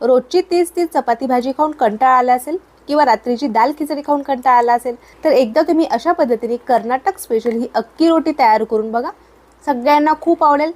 रोजची तीच तीच चपाती भाजी खाऊन कंटाळा आला असेल किंवा रात्रीची दाल खिचडी खाऊन कंटाळा आला असेल तर एकदा तुम्ही अशा पद्धतीने कर्नाटक स्पेशल ही अक्की रोटी तयार करून बघा. सगळ्यांना खूप आवडेल.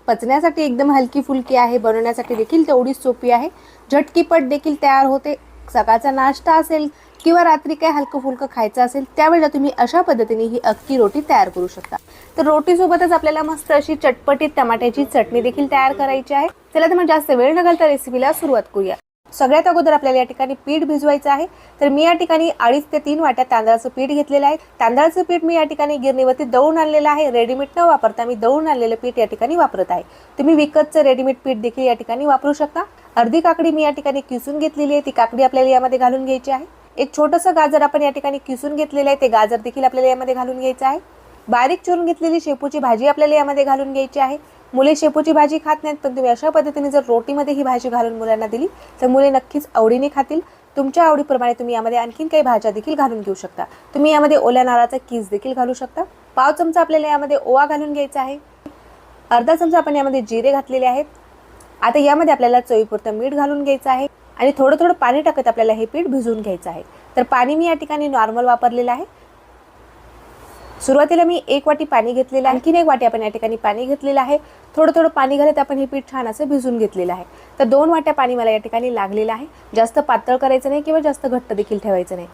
पचण्यासाठी एकदम हलकी फुलकी आहे, बनवण्यासाठी देखील तेवढीच सोपी आहे, झटकीपट देखील तयार होते. सकाळचा नाश्ता असेल किंवा रात्री काय हलकं फुलकं खायचं असेल त्यावेळेला तुम्ही अशा पद्धतीने ही अक्की रोटी तयार करू शकता. तर रोटीसोबतच आपल्याला मस्त अशी चटपटीत टमाट्याची चटणी देखील तयार करायची आहे. चला तर मग जास्त वेळ न घालता रेसिपीला सुरुवात करूया. सगळ्यात अगोदर आपल्याला या ठिकाणी पीठ भिजवायचं आहे. तर मी या ठिकाणी 2.5 ते 3 वाट्या तांदळाचं पीठ घेतलेलं आहे. तांदळाचं पीठ मी या ठिकाणी गिरणीवरती दळून आणलेलं आहे. रेडीमेड न वापरता मी दळून आणलेलं पीठ या ठिकाणी वापरत आहे. तुम्ही विकतचं रेडीमेड पीठ देखील या ठिकाणी वापरू शकता. अर्धी काकडी मी या ठिकाणी किसून घेतलेली आहे, ती काकडी आपल्याला यामध्ये घालून घ्यायची आहे. एक छोटंसं गाजर आपण या ठिकाणी किसून घेतलेलं आहे, ते गाजर देखील आपल्याला यामध्ये घालून घ्यायचं आहे. बारीक चिरून घेतलेली शेपूची भाजी आपल्याला यामध्ये घालून घ्यायची आहे. मुले शेपूची भाजी खात नाहीत, पण तुम्ही अशा पद्धतीने जर रोटीमध्ये ही भाजी घालून मुलांना दिली तर मुले नक्कीच आवडीने खातील. तुमच्या आवडीप्रमाणे तुम्ही यामध्ये आणखीन काही भाज्या देखील घालून घेऊ शकता. तुम्ही यामध्ये ओल्या नारळाचा कीस देखील घालू शकता. पाव चमचा आपल्याला यामध्ये ओवा घालून घ्यायचा आहे. अर्धा चमचा आपण यामध्ये जिरे घातलेले आहेत. आता यामध्ये आपल्याला चवीपुरतं मीठ घालून घ्यायचं आहे आणि थोडं थोडं पाणी टाकत आपल्याला हे पीठ भिजवून घ्यायचं आहे. तर पाणी मी या ठिकाणी नॉर्मल वापरलेलं आहे. सुरुवातीला मी 1 वाटी पाणी घेतलेलं आहे, आणखीन 1 वाटी आपण या ठिकाणी पाणी घेतलेलं आहे. थोडं थोडं पाणी घालत आपण हे पीठ छान असं भिजून घेतलेलं आहे. तर 2 वाट्या पाणी मला या ठिकाणी लागलेलं आहे. जास्त पातळ करायचं नाही किंवा जास्त घट्ट देखील ठेवायचं नाही.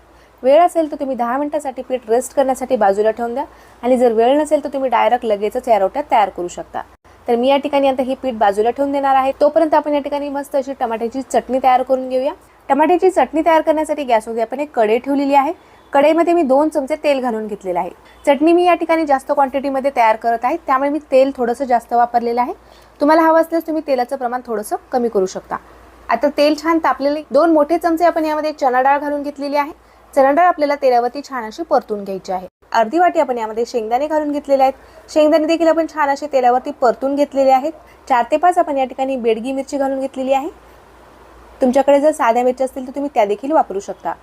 वेळ असेल तर तुम्ही 10 मिनिटांसाठी पीठ रेस्ट करण्यासाठी बाजूला ठेवून द्या आणि जर वेळ नसेल तर तुम्ही डायरेक्ट लगेचच या रोट्या तयार करू शकता. तर मी या ठिकाणी आता हे पीठ बाजूला ठेवून देणार आहे. तोपर्यंत आपण या ठिकाणी मस्त अशी टमाट्याची चटणी तयार करून घेऊया. टमाट्याची चटणी तयार करण्यासाठी गॅसवर आपण एक कढई ठेवलेली आहे. कढईमध्ये मी 2 चमचे तेल घालून घेतलेलं आहे. चटणी मी या ठिकाणी जास्त क्वांटिटीमध्ये तयार करत आहे, त्यामुळे मी तेल थोडंसं जास्त वापरलेलं आहे. तुम्हाला हवं असल्यास तुम्ही तेलाचं प्रमाण थोडंसं कमी करू शकता. आता तेल छान तापलेले 2 मोठे चमचे आपण यामध्ये चणा डाळ घालून घेतलेली आहे. चणा डाळ आपल्याला तेलावरती छान अशी परतून घ्यायची आहे. अर्धी वाटी आपण यामध्ये शेंगदाणे घालून घेतलेले आहेत. शेंगदाणे देखील आपण छान असे तेलावरती परतून घेतलेले आहेत. 4 ते 5 आपण या ठिकाणी बेडगी मिरची घालून घेतलेली आहे. तुमच्याकडे जर साध्या मिरच्या असतील तर तुम्ही त्या देखील वापरू शकता.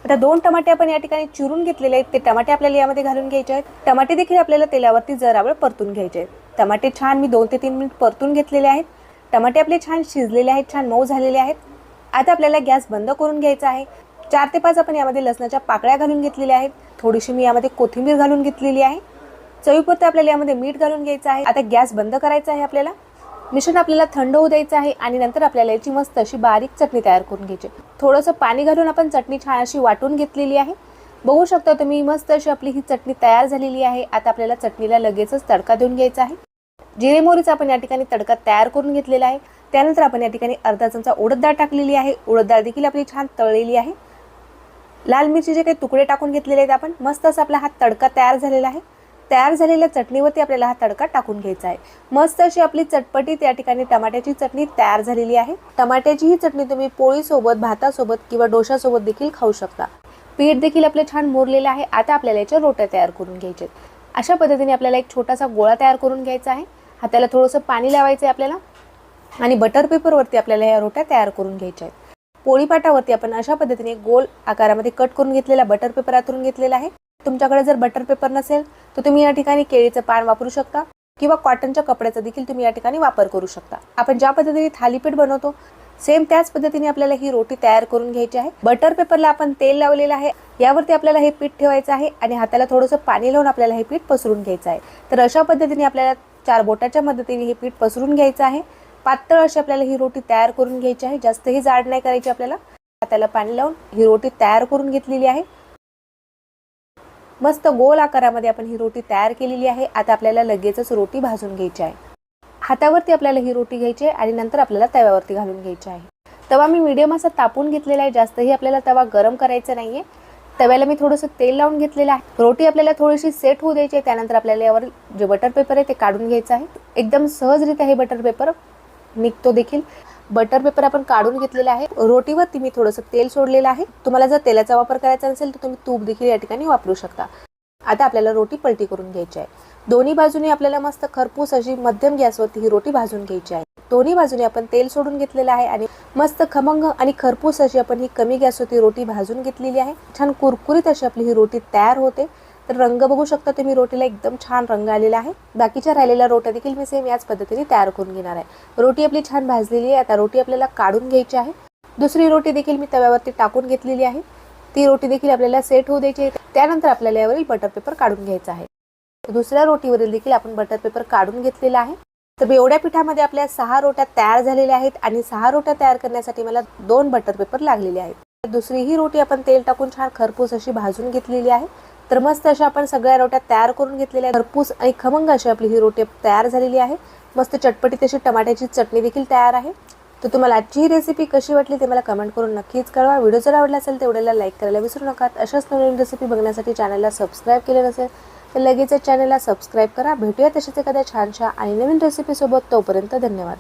आता 2 टमाटे आपण या ठिकाणी चिरून घेतलेले आहेत, ते टमाटे आपल्याला यामध्ये घालून घ्यायचे आहेत. टमाटे देखील आपल्याला तेलावरती जरावेळ परतून घ्यायचे आहेत. टमाटे छान मी 2 ते 3 मिनिट परतून घेतलेले आहेत. टमाटे आपले छान शिजलेले आहेत, छान मऊ झालेले आहेत. आता आपल्याला गॅस बंद करून घ्यायचा आहे. 4 ते 5 आपण यामध्ये लसणाच्या पाकळ्या घालून घेतलेल्या आहेत. थोडीशी मी यामध्ये कोथिंबीर घालून घेतलेली आहे. चवीपुरतं आपल्याला यामध्ये मीठ घालून घ्यायचं आहे. आता गॅस बंद करायचा आहे. आपल्याला मिश्रण आपल्याला थंड होऊ द्यायचं आहे आणि नंतर आपल्याला याची मस्त अशी बारीक चटणी तयार करून घ्यायची. थोडंसं पाणी घालून आपण चटणी छान अशी वाटून घेतलेली आहे. बघू शकता तुम्ही मस्त अशी आपली ही चटणी तयार झालेली आहे. आता आपल्याला चटणीला लगेचच तडका देऊन घ्यायचा आहे. जिरे मोहरीचा आपण या ठिकाणी तडका तयार करून घेतलेला आहे. त्यानंतर आपण या ठिकाणी अर्धा चमचा उडद डाळ टाकलेली आहे. उडद डाळ देखील आपली छान तळलेली आहे. लाल मिरचीचे काही तुकडे टाकून घेतलेले आहेत आपण. मस्त असा आपला हा तडका तयार झालेला आहे. तयार झालेल्या चटणीवरती आपल्याला हा तडका टाकून घ्यायचा आहे. मस्त अशी आपली चटपटीत या ठिकाणी टमाट्याची चटणी तयार झालेली आहे. टमाट्याची ही चटणी तुम्ही पोळीसोबत, भातासोबत किंवा डोशासोबत देखील खाऊ शकता. पीठ देखील आपले छान मुरलेलं आहे. आता आपल्याला याच्या रोट्या तयार करून घ्यायच्या आहेत. अशा पद्धतीने आपल्याला एक छोटासा गोळा तयार करून घ्यायचा आहे. हाताला थोडंसं पाणी लावायचं आहे आपल्याला आणि बटर पेपरवरती आपल्याला या रोट्या तयार करून घ्यायच्या आहेत. पोळीपाटावरती आपण अशा पद्धतीने गोल आकारामध्ये कट करून घेतलेला बटर पेपर आतरून घेतलेला आहे. तुमच्याकडे जर बटर पेपर नसेल तर तुम्ही या ठिकाणी केळीचं पान वापरू शकता किंवा कॉटनच्या कपड्याचा देखील तुम्ही या ठिकाणी वापर करू शकता. आपण ज्या पद्धतीने थालीपीठ बनवतो सेम त्याच पद्धतीने आपल्याला ही रोटी तयार करून घ्यायची आहे. बटर पेपरला आपण तेल लावलेलं आहे. यावरती आपल्याला हे पीठ ठेवायचं आहे आणि हाताला थोडंसं पाणी लावून आपल्याला हे पीठ पसरून घ्यायचं आहे. तर अशा पद्धतीने आपल्याला 4 बोटाच्या मदतीने हे पीठ पसरून घ्यायचं आहे. पातळ अशी आपल्याला ही रोटी तयार करून घ्यायची आहे. जास्तही जाड नाही करायची. आपल्याला हाताला पाणी लावून ही रोटी तयार करून घेतलेली आहे. मस्त गोल आकारामध्ये आपण ही रोटी तयार केलेली आहे. आता आपल्याला लगेचच रोटी भाजून घ्यायची आहे. हातावरती आपल्याला ही रोटी घ्यायची आहे आणि नंतर आपल्याला तव्यावरती घालून घ्यायची आहे. तवा मी मीडियम असा तापून घेतलेला आहे. जास्तही आपल्याला तवा गरम करायचा नाहीये. तव्याला मी थोडंसं तेल लावून घेतलेलं आहे. रोटी आपल्याला थोडीशी सेट होऊ द्यायची आहे. त्यानंतर आपल्याला यावर जे बटर पेपर आहे ते काढून घ्यायचं आहे. एकदम सहजरित्या हे बटर पेपर निघतो देखील. बटर पेपर आपण काढून घेतलेला आहे. रोटीवरती मी थोडंसं तेल सोडलेलं आहे. तुम्हाला जर तेलाचा वापर करायचा नसेल तर तुम्ही तूप देखील या ठिकाणी वापरू शकता. आता आपल्याला रोटी पलटी करून घ्यायची आहे. दोन्ही बाजूने आपल्याला मस्त खरपूस अशी मध्यम गॅसवरती ही रोटी भाजून घ्यायची आहे. दोन्ही बाजूने आपण तेल सोडून घेतलेलं आहे आणि मस्त खमंग आणि खरपूस अशी आपण ही कमी गॅसवरती रोटी भाजून घेतलेली आहे. छान कुरकुरीत अशी आपली ही रोटी तयार होते. तर रंग बघू शकता तुम्ही, रोटीला एकदम छान रंग आलेला आहे. बाकीच्या राहिलेल्या रोट्या देखील मी सेम याच पद्धतीने तयार करून घेणार आहे. रोटी आपली छान भाजलेली आहे. आता रोटी आपल्याला काढून घ्यायची आहे. दुसरी रोटी देखील मी तव्यावरती टाकून घेतलेली आहे. ती रोटी देखील आपल्याला सेट होऊ द्यायची आहे. त्यानंतर आपल्याला यावरील बटर पेपर काढून घ्यायचा आहे. दुसऱ्या रोटीवरील देखील आपण बटर पेपर काढून घेतलेला आहे. तर एवढ्या पिठामध्ये आपल्या 6 रोट्या तयार झालेल्या आहेत आणि 6 रोट्या तयार करण्यासाठी मला 2 बटर पेपर लागलेले आहेत. दुसरी ही रोटी आपण तेल टाकून छान खरपूस अशी भाजून घेतलेली आहे. तर मस्त अशा आपण सगळ्या रोट्या तयार करून घेतलेल्या आहेत. खरपूस आणि खमंग अशी आपली ही रोटी तयार झालेली आहे. मस्त चटपटीत अशी टमाट्याची चटणी देखील तयार आहे. तर तुम्हाला आजची ही रेसिपी कशी वाटली ते मला कमेंट करून नक्कीच कळवा. व्हिडिओ जर आवडला असेल तर व्हिडिओला लाईक करायला विसरू नका. अशाच नवीन रेसिपी बघण्यासाठी चॅनलला सबस्क्राईब केले नसेल तर लगेचच चॅनलला सबस्क्राईब करा. भेटूया तशाच एखाद्या छानशा आणि नवीन रेसिपी सोबत. तोपर्यंत धन्यवाद.